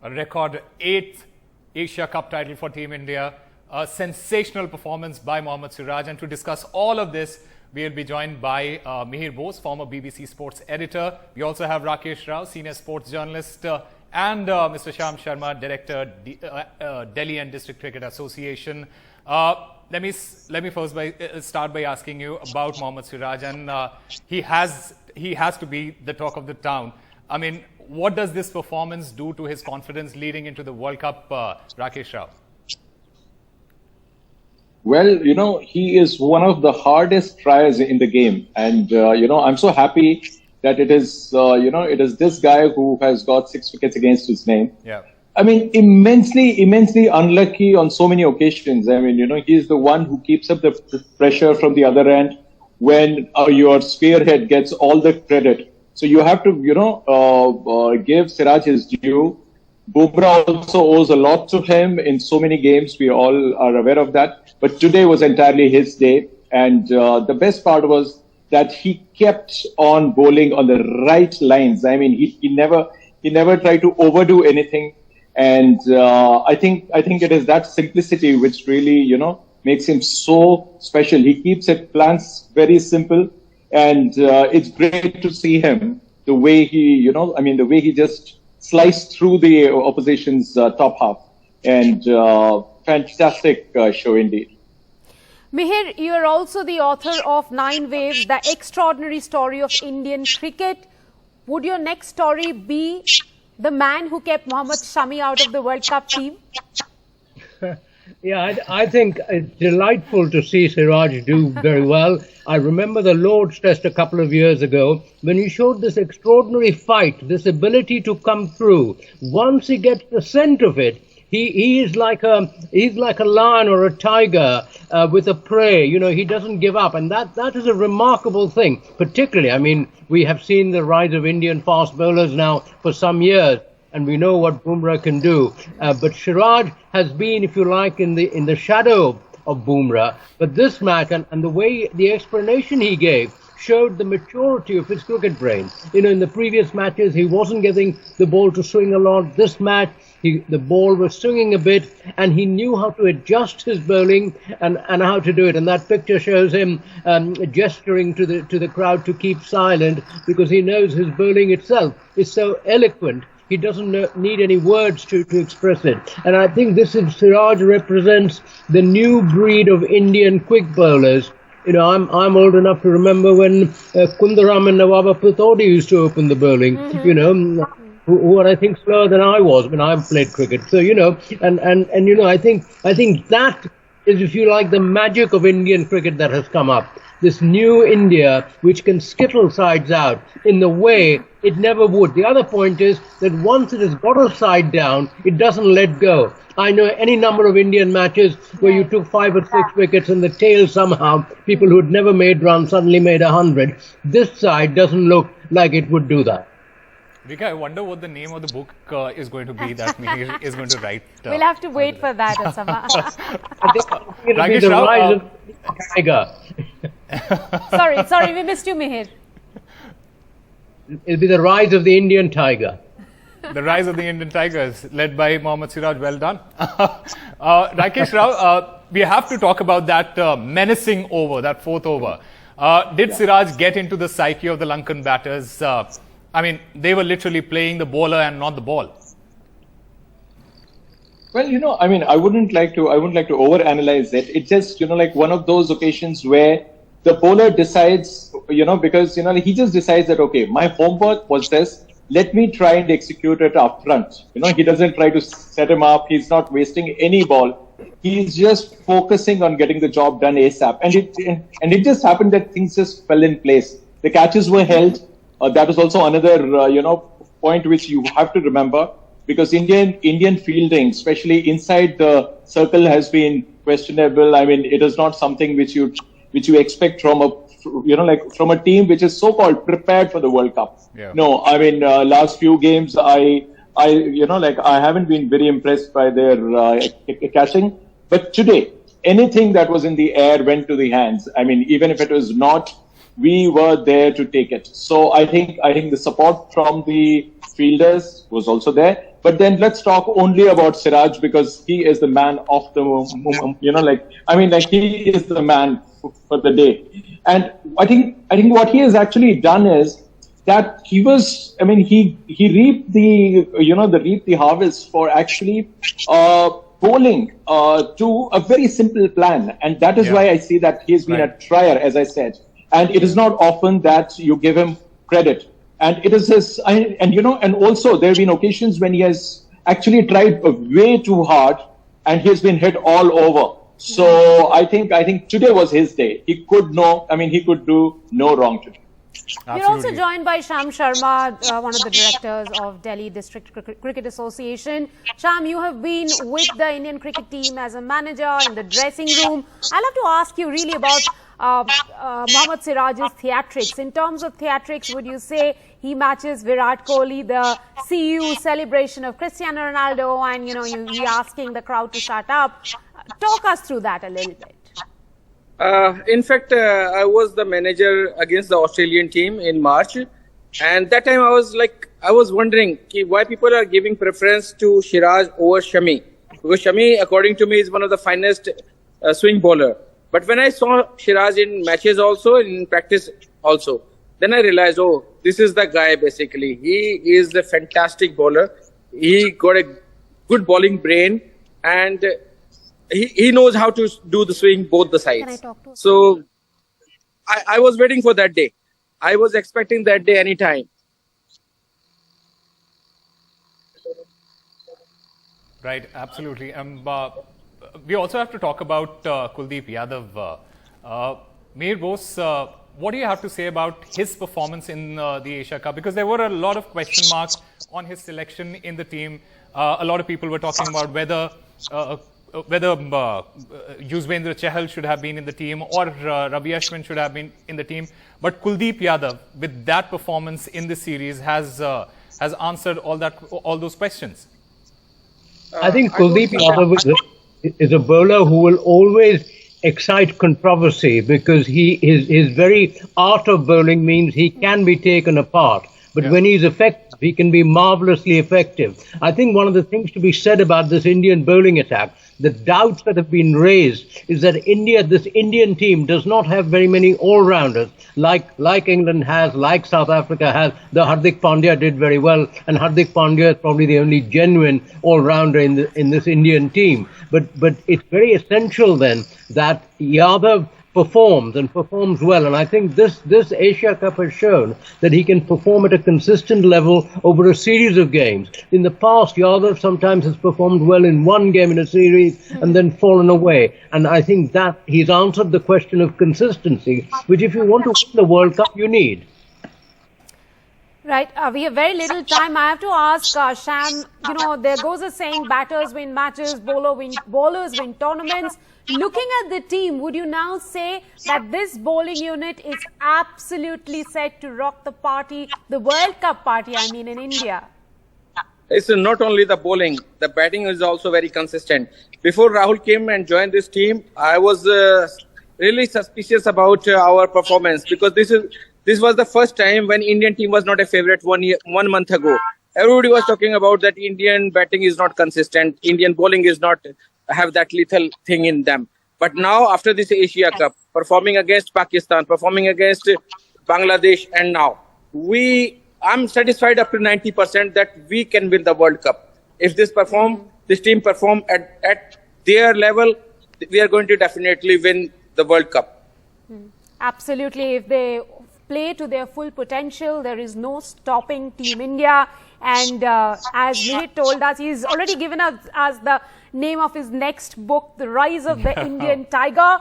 A record 8th Asia Cup title for Team India, a sensational performance by Mohammad Siraj. And to discuss all of this, we'll be joined by Mihir Bose, former BBC Sports editor. We also have Rakesh Rao, senior sports journalist, and Mr. Shyam Sharma, director, Delhi and District Cricket Association. Let me first start by asking you about Mohammad Siraj, and he has to be the talk of the town. I mean, what does this performance do to his confidence leading into the World Cup, Rakesh Rao? Well, he is one of the hardest tryers in the game. And, I'm so happy that it is, it is this guy who has got 6 wickets against his name. Yeah. I mean, immensely unlucky on so many occasions. I mean, he's the one who keeps up the pressure from the other end when your spearhead gets all the credit. So you have to, give Siraj his due. Bumrah also owes a lot to him in so many games. We all are aware of that. But today was entirely his day. And the best part was that he kept on bowling on the right lines. I mean, he never tried to overdo anything. And I think it is that simplicity which really, makes him so special. He keeps his plans very simple. And it's great to see him the way he, the way he just sliced through the opposition's top half. And fantastic show indeed. Mihir, you are also the author of 9 Waves, the extraordinary story of Indian cricket. Would your next story be the man who kept Mohammad Shami out of the World Cup team? Yeah, I think it's delightful to see Siraj do very well. I remember the Lord's Test a couple of years ago when he showed this extraordinary fight, this ability to come through. Once he gets the scent of it, he's like a lion or a tiger with a prey. He doesn't give up, and that is a remarkable thing. Particularly, I mean, we have seen the rise of Indian fast bowlers now for some years, and we know what Bumrah can do. But Siraj has been, if you like, in the shadow of Bumrah. But this match and the way the explanation he gave showed the maturity of his cricket brain. In the previous matches, he wasn't getting the ball to swing a lot. This match, the ball was swinging a bit, and he knew how to adjust his bowling and how to do it. And that picture shows him gesturing to the crowd to keep silent, because he knows his bowling itself is so eloquent. He doesn't need any words to express it. And I think Siraj represents the new breed of Indian quick bowlers. I'm old enough to remember when Kundaram and Nawab Pataudi used to open the bowling, who are, I think, slower than I was when I played cricket. So, I think that is, if you like, the magic of Indian cricket that has come up. This new India, which can skittle sides out in the way it never would. The other point is that once it has got a side down, it doesn't let go. I know any number of Indian matches where you took 5 or 6 wickets and the tail somehow, people who had never made runs suddenly made 100. This side doesn't look like it would do that. Vika, I wonder what the name of the book is going to be that Mihir is going to write. We'll have to wait for that, Osama. I think it'll be the rise of the tiger. Sorry, we missed you, Mihir. It'll be the rise of the Indian tiger. The rise of the Indian Tigers, led by Mohammad Siraj. Well done. Rakesh Rao, we have to talk about that menacing over, that 4th over. Did Siraj get into the psyche of the Lankan batters? I mean, they were literally playing the bowler and not the ball. Well, I wouldn't like to overanalyze it. It's just, like one of those occasions where the bowler decides, because, he just decides that, okay, my homework was this. Let me try and execute it up front. He doesn't try to set him up. He's not wasting any ball. He's just focusing on getting the job done ASAP. And it just happened that things just fell in place. The catches were held. That is also another, point which you have to remember, because Indian fielding, especially inside the circle, has been questionable. I mean, it is not something which you expect from a team which is so-called prepared for the World Cup. Yeah. No, I mean, last few games, I haven't been very impressed by their catching. But today, anything that was in the air went to the hands. I mean, even if it was not, we were there to take it. So I think the support from fielders was also there. But then let's talk only about Siraj because he is the man of the moment. He is the man for the day. And I think what he has actually done is that he reaped the harvest for actually bowling to a very simple plan. And that is why I see that he has been a trier, as I said. And it is not often that you give him credit. And it is his, and also there have been occasions when he has actually tried way too hard and he has been hit all over. So I think today was his day. He could do no wrong today. We're also joined by Sham Sharma, one of the directors of Delhi District Cricket Association. Sham, you have been with the Indian cricket team as a manager in the dressing room. I'd love to ask you really about Mohammad Siraj's theatrics. In terms of theatrics, would you say he matches Virat Kohli, the CU celebration of Cristiano Ronaldo, and you asking the crowd to shut up? Talk us through that a little bit. In fact, I was the manager against the Australian team in March, and that time I was wondering why people are giving preference to Siraj over Shami, because Shami, according to me, is one of the finest swing bowler. But when I saw Siraj in matches also, in practice also, then I realized, oh, this is the guy basically. He is a fantastic bowler. He got a good bowling brain, and he knows how to do the swing both the sides. So I was waiting for that day. I was expecting that day anytime. Right, absolutely. We also have to talk about Kuldeep Yadav. Mihir Bose, what do you have to say about his performance in the Asia Cup? Because there were a lot of question marks on his selection in the team. A lot of people were talking about whether Yuzvendra Chahal should have been in the team or Ravi Ashwin should have been in the team. But Kuldeep Yadav, with that performance in this series, has answered all those questions. I think Kuldeep Yadav is a bowler who will always excite controversy because his very art of bowling means he can be taken apart. But when he's effective, he can be marvelously effective. I think one of the things to be said about this Indian bowling attack, the doubts that have been raised, is that this Indian team does not have very many all-rounders like England has, like South Africa has. The Hardik Pandya did very well, and Hardik Pandya is probably the only genuine all-rounder in this Indian team. But it's very essential then that Yadav performs well, and I think this Asia Cup has shown that he can perform at a consistent level over a series of games. In the past, Yadav sometimes has performed well in one game in a series and then fallen away, and I think that he's answered the question of consistency, which if you want to win the World Cup, you need. Right, we have very little time. I have to ask Sham, there goes a saying, batters win matches, bowlers win tournaments. Looking at the team, would you now say that this bowling unit is absolutely set to rock the party, the World Cup party, in India? It's not only the bowling, the batting is also very consistent. Before Rahul came and joined this team, I was really suspicious about our performance because this was the first time when Indian team was not a favorite 1 month ago. Everybody was talking about that Indian batting is not consistent, Indian bowling is not have that lethal thing in them. But now after this Asia Cup, performing against Pakistan, performing against Bangladesh, and now I'm satisfied up to 90% that we can win the World Cup. If this team perform at their level, we are going to definitely win the World Cup. Absolutely. If they play to their full potential, there is no stopping Team India. And as Mihir told us, he's already given us the name of his next book, The Rise of the Indian Tiger.